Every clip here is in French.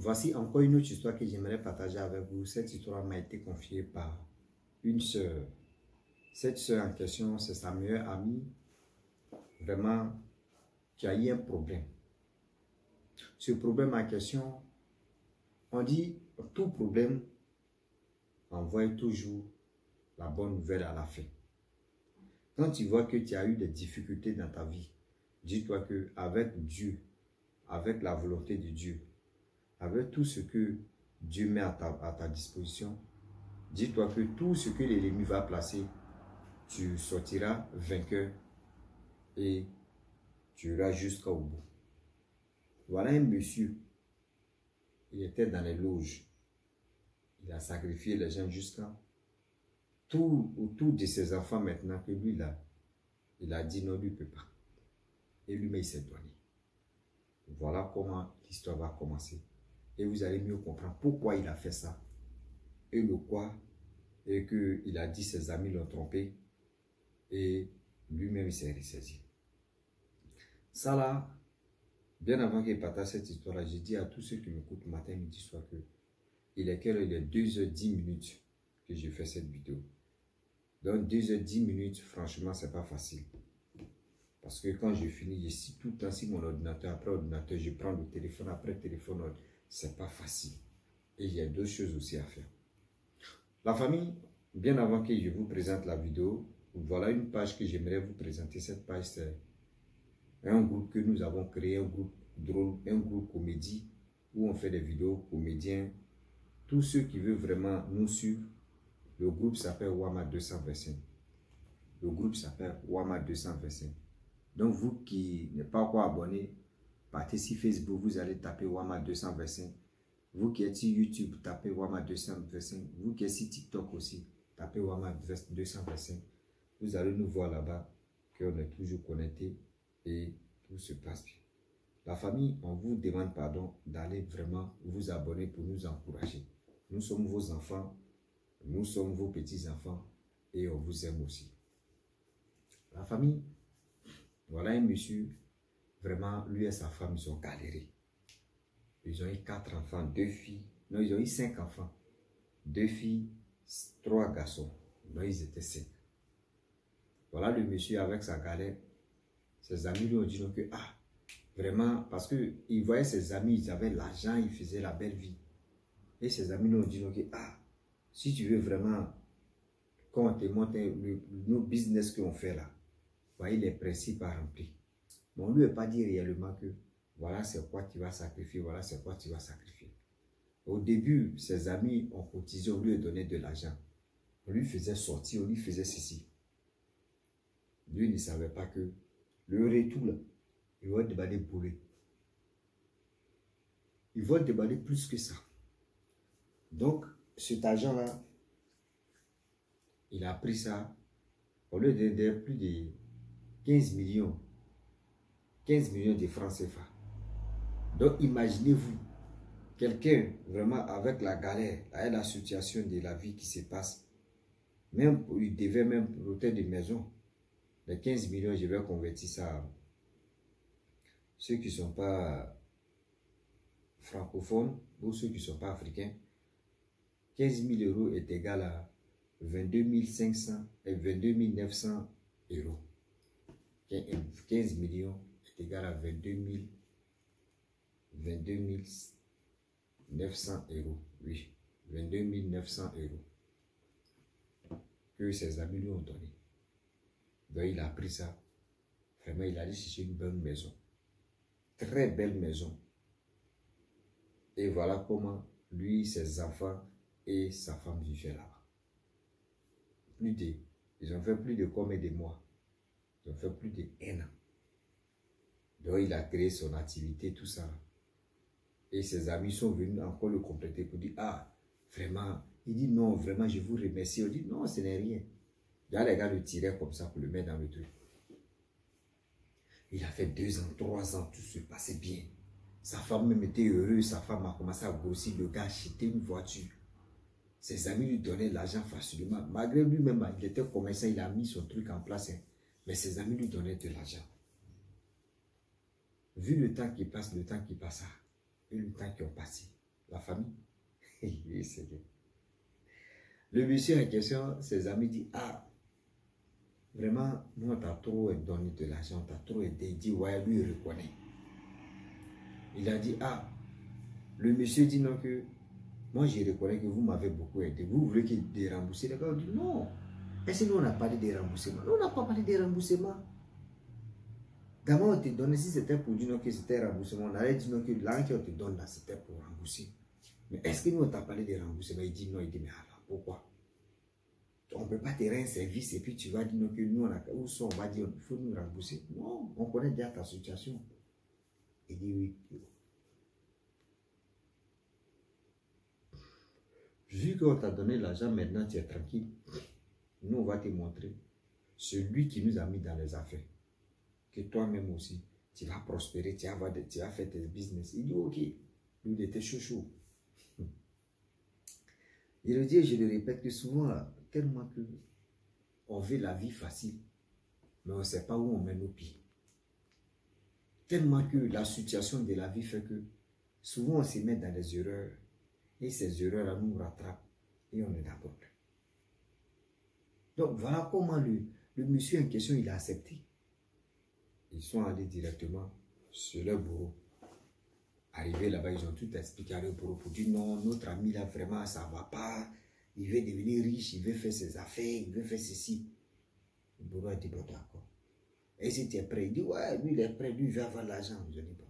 voici encore une autre histoire que j'aimerais partager avec vous. Cette histoire m'a été confiée par une sœur. Cette sœur en question, c'est sa meilleure amie, vraiment, qui a eu un problème. Ce problème en question, on dit, tout problème envoie toujours la bonne nouvelle à la fin. Quand tu vois que tu as eu des difficultés dans ta vie, dis-toi qu'avec Dieu, avec la volonté de Dieu, avec tout ce que Dieu met à ta disposition, dis-toi que tout ce que l'ennemi va placer, tu sortiras vainqueur et tu iras jusqu'au bout. Voilà un monsieur, il était dans les loges. Il a sacrifié les gens jusqu'à tout de ses enfants maintenant que lui là, il a dit non, lui ne peut pas. Et lui-même il s'est donné. Voilà comment l'histoire va commencer. Et vous allez mieux comprendre pourquoi il a fait ça. Et le quoi. Et qu'il a dit ses amis l'ont trompé. Et lui-même il s'est ressaisi. Ça là, bien avant qu'il partage cette histoire-là, j'ai dit à tous ceux qui m'écoutent matin, midi, soir que il est quelle heure? Il est 2h10 que j'ai fait cette vidéo. Donc 2h10, franchement, c'est pas facile. Parce que quand je finis, je suis tout le temps sur mon ordinateur, après ordinateur, je prends le téléphone, après téléphone, c'est pas facile. Et il y a d'autres choses aussi à faire. La famille, bien avant que je vous présente la vidéo, voilà une page que j'aimerais vous présenter. Cette page, c'est un groupe que nous avons créé, un groupe drôle, un groupe comédie, où on fait des vidéos comédiens. Tous ceux qui veulent vraiment nous suivre, le groupe s'appelle Wama 225. Le groupe s'appelle Wama 225. Donc vous qui n'êtes pas encore abonné, partez sur Facebook, vous allez taper Wama 225. Vous qui êtes sur YouTube, tapez Wama 225. Vous qui êtes sur TikTok aussi, tapez Wama 225. Vous allez nous voir là-bas, qu'on est toujours connecté et tout se passe bien. La famille, on vous demande pardon d'aller vraiment vous abonner pour nous encourager. Nous sommes vos enfants, nous sommes vos petits-enfants et on vous aime aussi. La famille, voilà un monsieur, vraiment, lui et sa femme, ils ont galéré. Ils ont eu 4 enfants, 2 filles. Non, ils ont eu 5 enfants. 2 filles, 3 garçons. Donc, ils étaient 5. Voilà le monsieur avec sa galère. Ses amis lui ont dit donc que, ah, vraiment, parce qu'il voyait ses amis, ils avaient l'argent, ils faisaient la belle vie. Et ses amis lui ont dit donc que, ah, si tu veux vraiment qu'on te montre nos business qu'on fait là, voyez les principes à remplir. Mais on ne lui a pas dit réellement que voilà c'est quoi tu vas sacrifier, voilà c'est quoi tu vas sacrifier. Au début, ses amis ont cotisé, on lui a donné de l'argent. On lui faisait sortir, on lui faisait ceci. Lui ne savait pas que le retour là, il va demander bouler. Il va demander plus que ça. Donc, cet argent-là, il a pris ça, au lieu de donner plus de 15 millions de francs CFA. Donc, imaginez-vous, quelqu'un vraiment avec la galère, avec la situation de la vie qui se passe, même, il devait même l'hôtel de maison. Les 15 millions, je vais convertir ça à ceux qui ne sont pas francophones ou ceux qui ne sont pas africains. 15 000 euros est égal à 22 500 et 22 900 euros. 15 millions est égal à 22 900 euros. Oui, 22 900 euros que ses amis lui ont donné. Donc il a pris ça. Vraiment, il a allé chercher une bonne maison. Très belle maison. Et voilà comment lui, ses enfants et sa femme vivaient là-bas. Ils ont fait plus de combien de mois? Ils ont fait plus de 1 an. Donc il a créé son activité, tout ça. Et ses amis sont venus encore le compléter pour dire, ah, vraiment. Il dit, non, vraiment, je vous remercie. On dit, non, ce n'est rien. Là, les gars le tiraient comme ça pour le mettre dans le truc. Il a fait 2 ans, 3 ans, tout se passait bien. Sa femme même était heureuse, sa femme a commencé à grossir, le gars a acheté une voiture. Ses amis lui donnaient l'argent facilement. Malgré lui-même, il était commerçant, il a mis son truc en place. Hein. Mais ses amis lui donnaient de l'argent. Vu le temps qui passe, et le temps qui ont passé, la famille. Le monsieur en question, ses amis disent, ah, vraiment, nous, on t'a trop donné de l'argent, on t'a trop aidé. Il dit, ouais, lui, il reconnaît. Il a dit, ah, le monsieur dit non que, moi, je reconnais que vous m'avez beaucoup aidé. Vous voulez qu'il dérembourse? Les gars ont dit, non. Est-ce que nous, on a parlé des remboursements? Nous, on n'a pas parlé des remboursements. D'abord, on te donne, si c'était pour dire non que c'était remboursement, on allait dire non que l'argent qu'on te donne là, c'était pour rembourser. Mais est-ce que nous, on t'a parlé des remboursements? Il dit non, il dit, mais alors, pourquoi? On ne peut pas te rendre un service et puis tu vas dire non que nous, on a, où sont, on va dire, il faut nous rembourser. Non, on connaît déjà ta situation. Il dit oui. Vu qu'on t'a donné l'argent, maintenant tu es tranquille. Nous, on va te montrer celui qui nous a mis dans les affaires. Que toi-même aussi, tu vas prospérer, tu vas faire tes business. Il dit ok. Lui, il était chaud. Il le dit, je le répète, que souvent, tellement que on veut la vie facile, mais on ne sait pas où on met nos pieds. Tellement que la situation de la vie fait que souvent on se met dans des erreurs et ces erreurs-là nous rattrapent et on est d'accord. Donc voilà comment le monsieur en question il a accepté. Ils sont allés directement sur leur bureau. Arrivés là-bas, ils ont tout expliqué à leur bureau pour dire non, notre ami là vraiment ça ne va pas. Il veut devenir riche, il veut faire ses affaires, il veut faire ceci. Le bureau a dit bon d'accord. Et si tu es prêt, il dit ouais, lui il est prêt, lui il veut avoir l'argent. Je dis bon.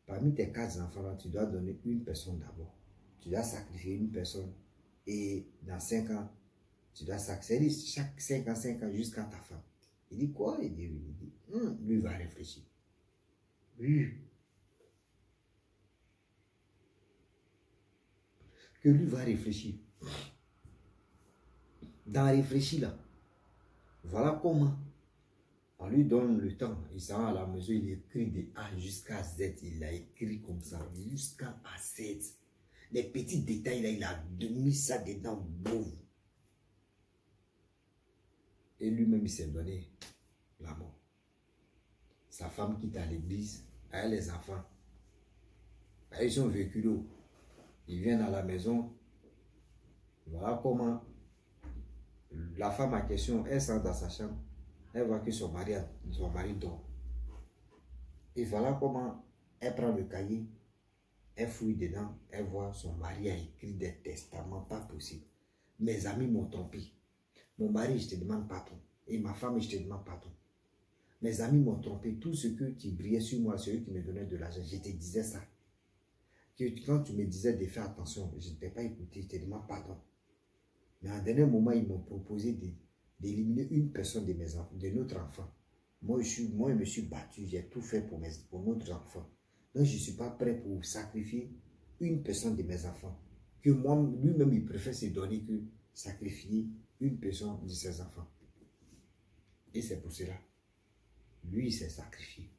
Parmi tes 4 enfants là, tu dois donner une personne d'abord. Tu dois sacrifier une personne. Et dans 5 ans, tu dois sacrifier chaque 5 ans jusqu'à ta femme. Il dit quoi? Il dit oui. Il dit, lui il va réfléchir. Oui. Que lui va réfléchir. Dans réfléchir là, voilà comment on lui donne le temps. Il s'en va à la maison, il écrit de A jusqu'à Z. Il a écrit comme ça, jusqu'à Z. Les petits détails là, il a mis ça dedans. Boum. Et lui-même, il s'est donné la mort. Sa femme quitte à l'église, avec les enfants. Ils sont véhiculés. Ils viennent à la maison. Voilà comment la femme en question, elle sort dans sa chambre. Elle voit que son mari dort. Et voilà comment elle prend le cahier. Elle fouille dedans. Elle voit son mari a écrit des testaments pas possibles. Mes amis m'ont trompé. Mon mari, je te demande pardon. Et ma femme, je te demande pardon. Mes amis m'ont trompé. Tout ce que tu brillais sur moi, c'est eux qui me donnaient de l'argent. Je te disais ça. Que quand tu me disais de faire attention, je ne t'ai pas écouté. Je te demande pardon. Mais à un dernier moment, ils m'ont proposé d'éliminer une personne de notre enfant. Moi, je me suis battu. J'ai tout fait pour notre enfant. Donc, je ne suis pas prêt pour sacrifier une personne de mes enfants. Que moi, lui-même, il préfère se donner que sacrifier une personne de ses enfants. Et c'est pour cela. Lui, il s'est sacrifié.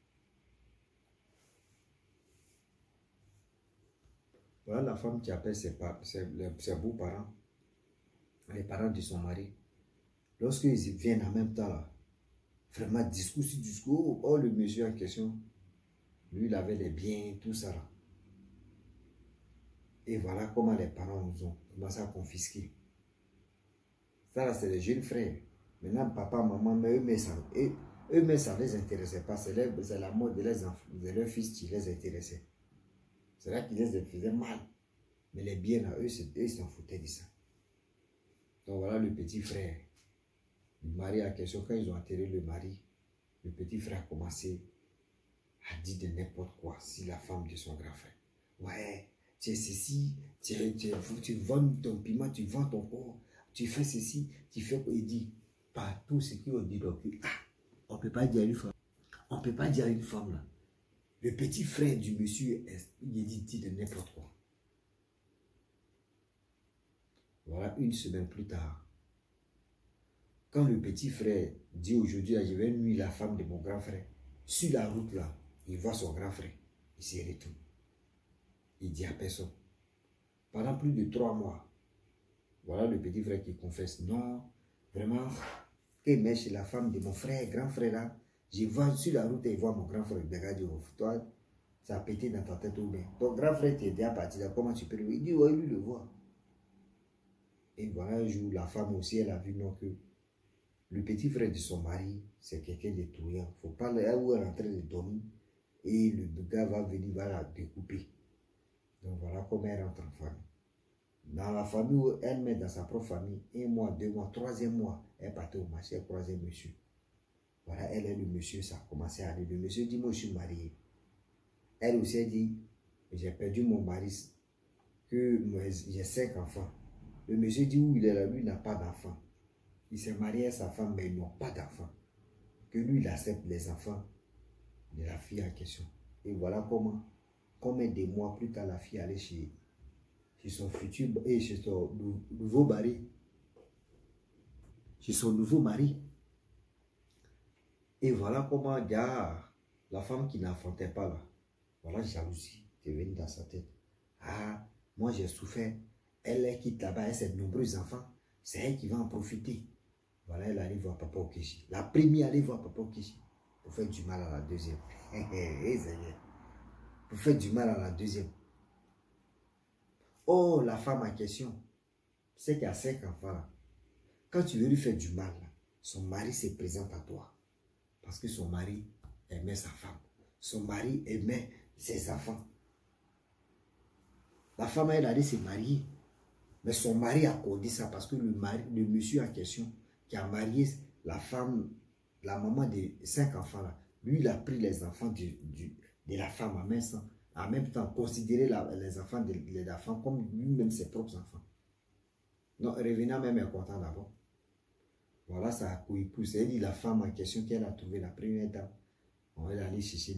Voilà la femme qui appelle ses beaux-parents, les parents de son mari. Lorsqu'ils viennent en même temps, là, vraiment discours sur discours, oh, le monsieur en question, lui, il avait les biens, tout ça là. Et voilà comment les parents nous ont commencé à confisquer. Ça là, c'est les jeunes frères. Maintenant, papa, maman, mais eux-mêmes, ça ne les intéressait pas. C'est la mort de leur fils qui les intéressait. C'est là qui les faisait mal. Mais les biens là, eux, ils s'en foutaient de ça. Donc voilà le petit frère. Le mari en question, quand ils ont enterré le mari, le petit frère a commencé à dire de n'importe quoi sur la femme de son grand frère. Ouais, tu es ceci, tu vends ton piment, tu vends ton corps, tu fais ceci, tu fais quoi. Il dit, par tout ce qu'ils ont dit, donc, on ne peut pas dire à une femme. On ne peut pas dire à une femme là. Le petit frère du monsieur, il dit de n'importe quoi. Voilà, une semaine plus tard, quand le petit frère dit aujourd'hui, je vais nuire la femme de mon grand frère, sur la route là, il voit son grand frère, il s'y retourne. Il dit à personne. Pendant plus de 3 mois, voilà le petit frère qui confesse, non, vraiment, qu'il met chez la femme de mon frère, grand frère là, je vois sur la route et il voit mon grand frère, regarde, toi, Ça a pété dans ta tête ou bien. Ton grand frère t'était à partir là, comment tu peux le voir? Il dit, ouais, lui le voit. Et voilà, un jour, la femme aussi, elle a vu non, que le petit frère de son mari, c'est quelqu'un de trouillant. Il ne faut pas là où elle est en train de dormir. Et le gars va venir, va la découper. Donc voilà comment elle rentre en famille. Dans la famille où elle met dans sa propre famille, 1 mois, 2 mois, 3e mois, elle partait au marché, elle croisait monsieur. Voilà, elle est le monsieur, ça a commencé à aller. Le monsieur dit, moi je suis marié. Elle aussi, elle dit, j'ai perdu mon mari, que j'ai 5 enfants. Le monsieur dit où il est là, lui n'a pas d'enfant. Il s'est marié à sa femme, mais ils n'ont pas d'enfant. Que lui, il accepte les enfants de la fille en question. Et voilà comment, combien de mois plus tard, la fille allait chez son futur et chez son nouveau mari. Chez son nouveau mari. Et voilà comment il y a la femme qui n'enfantait pas là. Voilà, jalousie qui est venue dans sa tête. Ah, moi j'ai souffert. Elle quitte là-bas, elle a ses nombreux enfants. C'est elle qui va en profiter. Voilà, elle allait voir Papa Okechi. La première allait voir Papa Okechi pour faire du mal à la deuxième. Pour faire du mal à la deuxième. Oh, la femme en question, c'est qu'il y a 5 enfants là. Quand tu veux lui faire du mal, là, son mari se présente à toi. Parce que son mari aimait sa femme. Son mari aimait ses enfants. La femme, elle allait se marier. Mais son mari a accordé ça parce que le monsieur en question qui a marié la femme, la maman de 5 enfants là, lui, il a pris les enfants de la femme en même temps considéré les enfants de la femme comme lui-même ses propres enfants. Non, revenant même est content d'abord. Voilà, ça a coépouse. Elle dit la femme en question qu'elle a trouvé, la première dame. Elle est allée chercher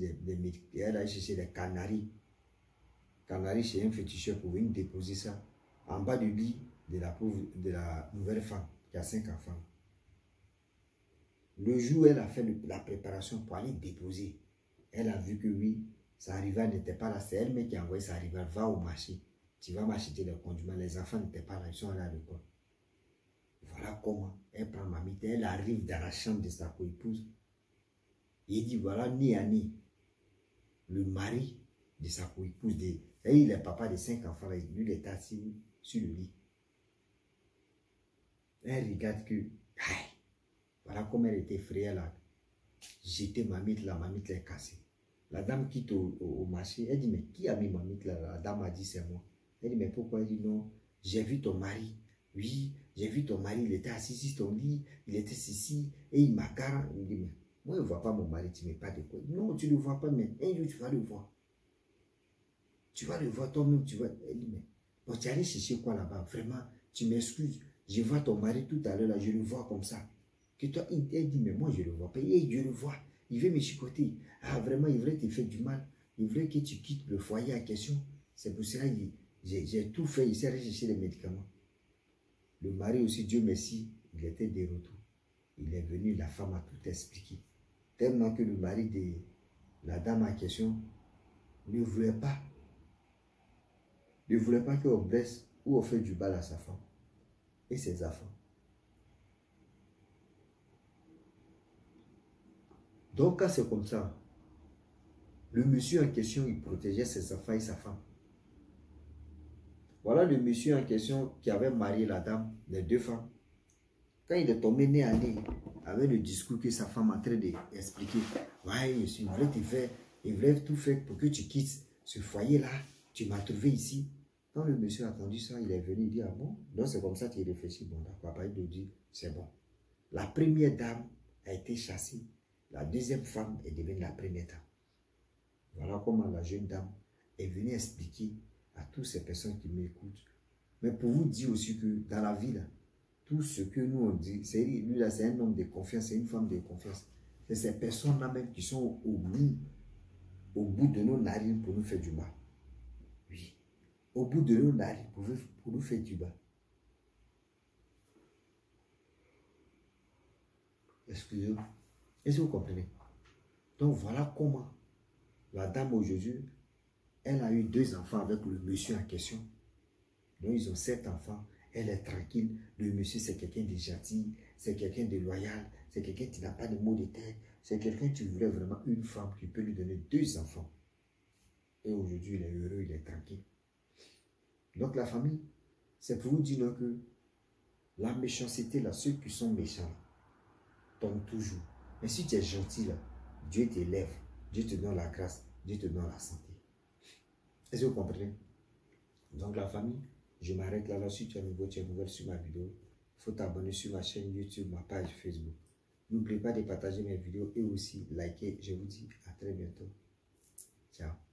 des canaris. Canaris chez un féticheur pour venir déposer ça en bas du lit de la nouvelle femme qui a 5 enfants. Le jour où elle a fait la préparation pour aller déposer, elle a vu que oui, sa rivale n'était pas là. C'est elle-même qui a envoyé sa rivale, va au marché. Tu vas m'acheter des condiments. Les enfants n'étaient pas là, ils sont allés à l'école. Voilà comment elle prend mamie, elle arrive dans la chambre de sa coépouse. Il dit voilà, ni à ni, le mari de sa coépouse, il est papa de 5 enfants, lui il est assis sur le lit. Elle regarde que, voilà comment elle était effrayée là. Jeter mamie, la mamie l'a cassée. La dame quitte au marché, elle dit mais qui a mis mamie là? La dame a dit c'est moi. Elle dit mais pourquoi? Elle dit non, j'ai vu ton mari. Oui, j'ai vu ton mari, il était assis sur ton lit, il était ici, et il m'a garé. Il dit, mais moi je ne vois pas mon mari, tu ne mets pas de quoi. Non, tu ne le vois pas, mais un jour tu vas le voir. Tu vas le voir toi-même, tu vas. Elle dit, mais bon, tu es allé chercher quoi là-bas? Vraiment, tu m'excuses. Je vois ton mari tout à l'heure, là, je le vois comme ça. Que toi, elle dit, mais moi je ne le vois pas. Et je le vois, il veut me chicoter. Ah, vraiment, il voulait te faire du mal. Il voulait que tu quittes le foyer en question. C'est pour cela que j'ai tout fait, il s'est allé chercher les médicaments. Le mari aussi, Dieu merci, il était de retour. Il est venu, la femme a tout expliqué. Tellement que le mari de la dame en question ne voulait pas qu'on blesse ou on fait du mal à sa femme et ses enfants. Donc quand c'est comme ça, le monsieur en question, il protégeait ses enfants et sa femme. Voilà le monsieur en question qui avait marié la dame, les 2 femmes. Quand il est tombé nez à nez avec le discours que sa femme est en train d'expliquer, ouais, il voulait te faire, il voulait tout faire pour que tu quittes ce foyer-là, tu m'as trouvé ici. Quand le monsieur a entendu ça, il est venu, il dit, ah bon, donc c'est comme ça qu'il réfléchit, bon d'accord, papa, il dit, c'est bon. La première dame a été chassée, la deuxième femme est devenue la première dame. Voilà comment la jeune dame est venue expliquer à toutes ces personnes qui m'écoutent. Mais pour vous dire aussi que dans la vie, là, tout ce que nous on dit, lui là, c'est un homme de confiance, c'est une femme de confiance. C'est ces personnes-là même qui sont au bout de nos narines pour nous faire du mal. Oui. Au bout de nos narines pour nous faire du mal. Excusez-moi. Est-ce que vous comprenez? Donc voilà comment la dame aujourd'hui, elle a eu 2 enfants avec le monsieur en question. Donc ils ont 7 enfants. Elle est tranquille. Le monsieur, c'est quelqu'un de gentil, c'est quelqu'un de loyal, c'est quelqu'un qui n'a pas de maux de tête, c'est quelqu'un qui voulait vraiment une femme qui peut lui donner 2 enfants. Et aujourd'hui, il est heureux, il est tranquille. Donc la famille, c'est pour vous dire donc, que la méchanceté, là, ceux qui sont méchants, tombent toujours. Mais si tu es gentil, là, Dieu t'élève, Dieu te donne la grâce, Dieu te donne la santé. Est-ce que vous comprenez? Donc la famille, je m'arrête là. Si tu es nouveau, tu es nouvelle sur ma vidéo, il faut t'abonner sur ma chaîne YouTube, ma page Facebook. N'oubliez pas de partager mes vidéos et aussi liker. Je vous dis à très bientôt. Ciao.